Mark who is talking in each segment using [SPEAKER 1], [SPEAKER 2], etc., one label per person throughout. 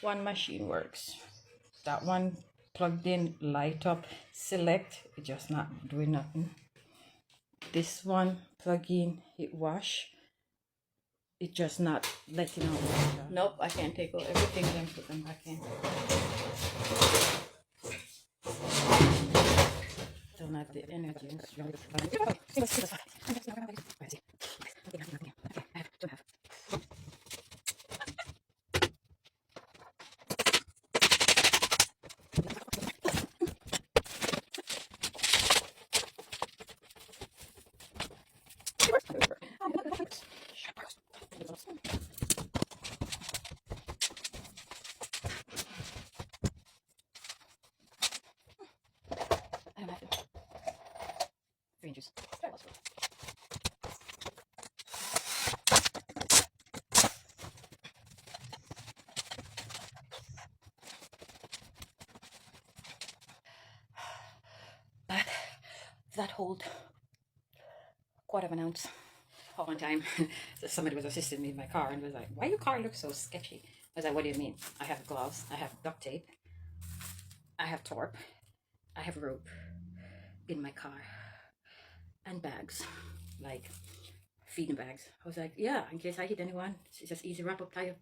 [SPEAKER 1] one machine works. That one plugged in, light up, select, it just not doing nothing. This one plug in, hit wash, it just not letting out water. Nope, I can't take out everything and put them back in. Don't have the energy. I don't have to. 3 inches. But that hold quarter of an ounce. One time, so somebody was assisting me in my car and was like, "Why your car looks so sketchy?" I was like, "What do you mean? I have gloves, I have duct tape, I have tarp, I have rope in my car, and bags, like feeding bags." I was like, "Yeah, in case I hit anyone, it's just easy wrap up, tie up."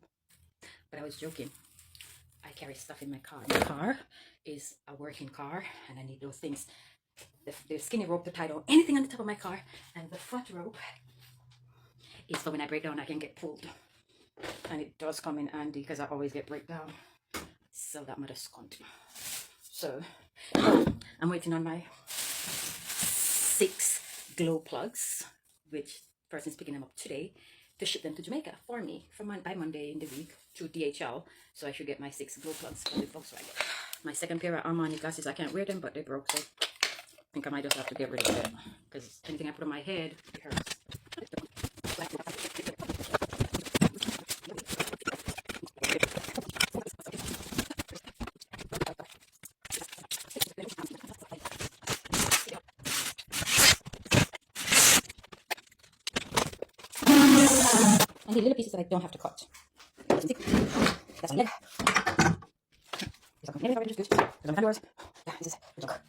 [SPEAKER 1] But I was joking. I carry stuff in my car. My car is a working car, and I need those things. The skinny rope to tie down anything on the top of my car, and the foot rope is for when I break down, I can get pulled. And it does come in handy because I always get breakdown. So that matters scunt. So I'm waiting on my 6 glow plugs, which person's picking them up today to ship them to Jamaica for me by Monday in the week through DHL. So I should get my 6 glow plugs for the Volkswagen. My second pair of Armani glasses, I can't wear them, but they broke, so I think I might just have to get rid of them because anything I put on my head, it hurts. And the little pieces that I don't have to cut. That's my leg. Maybe it's good. Because I'm yours. Yeah, this is the joke.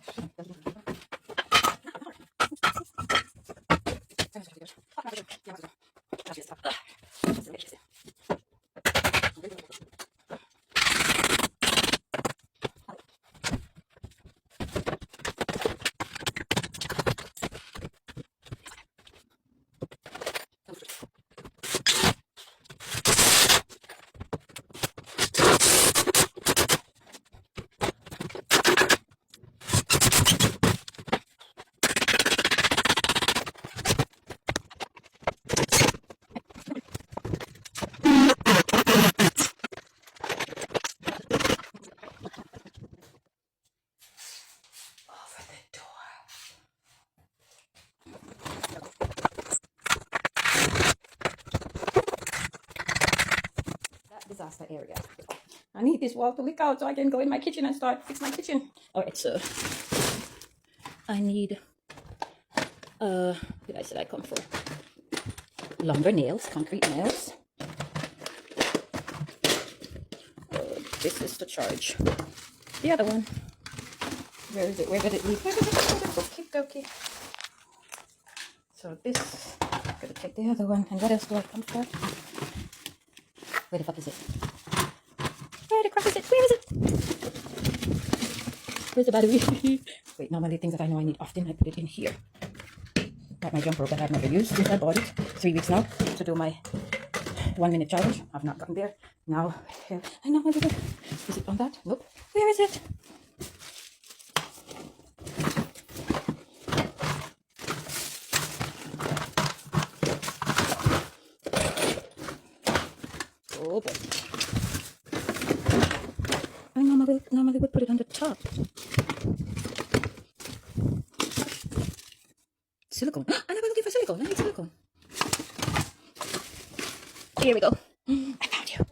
[SPEAKER 1] Disaster area. I need this wall to leak out so I can go in my kitchen and start fix my kitchen. Alright, so I need what did I say I come for? Lumber nails, concrete nails. This is to charge. The other one. Where is it? Where did it leave? Where did it go? Okay. So this, I'm gonna take the other one. And what else do I come for? Where the fuck is it? Where the crap is it? Where is it? Where's the battery? Wait, normally things that I know I need often, I put it in here. Like my jump rope that I've never used since I bought it 3 weeks now to do my 1-minute challenge. I've not gotten there. Now, I know where is it? Is it on that? Nope. Where is it? Oh boy. I normally would put it on the top. Silicone. I never looking for silicone. I need silicone. Here we go. I found you.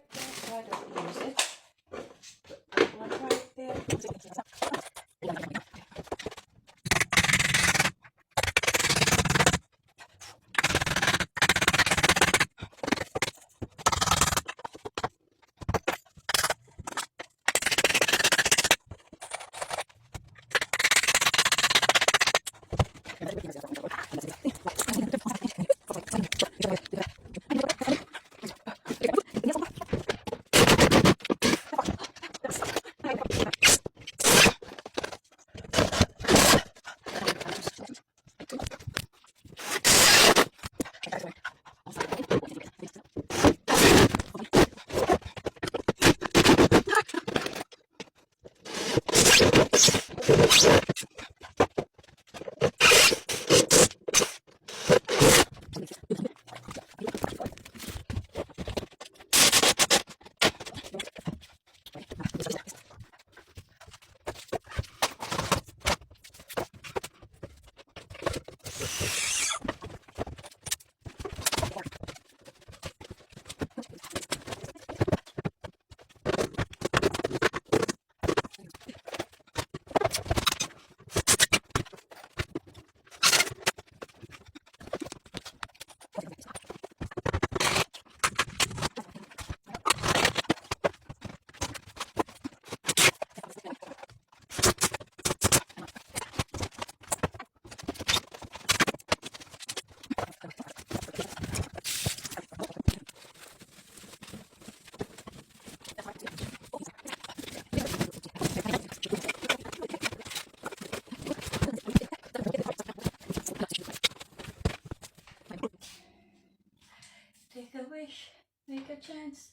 [SPEAKER 1] a chance.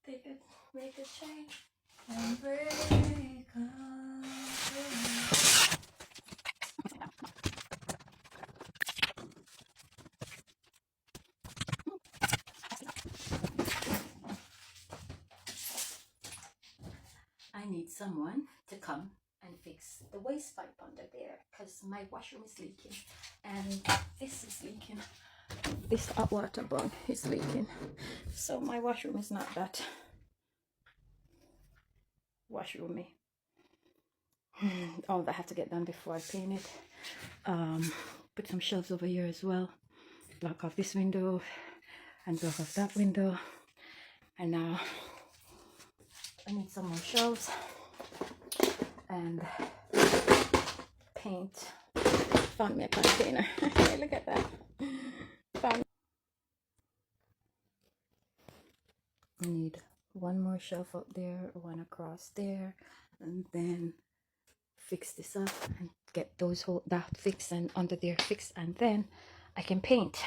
[SPEAKER 1] Take it, make a change, and break up. I need someone to come and fix the waste pipe under there because my washroom is leaking and this is leaking. This hot water bug is leaking, so my washroom is not that washroomy. All that I have to get done before I paint it. Put some shelves over here as well. Block off this window and block off that window. And now I need some more shelves and paint. Found me a container. Hey, look at that. Found. I need one more shelf up there, one across there, and then fix this up and get those whole that fixed and under there fixed, and then I can paint.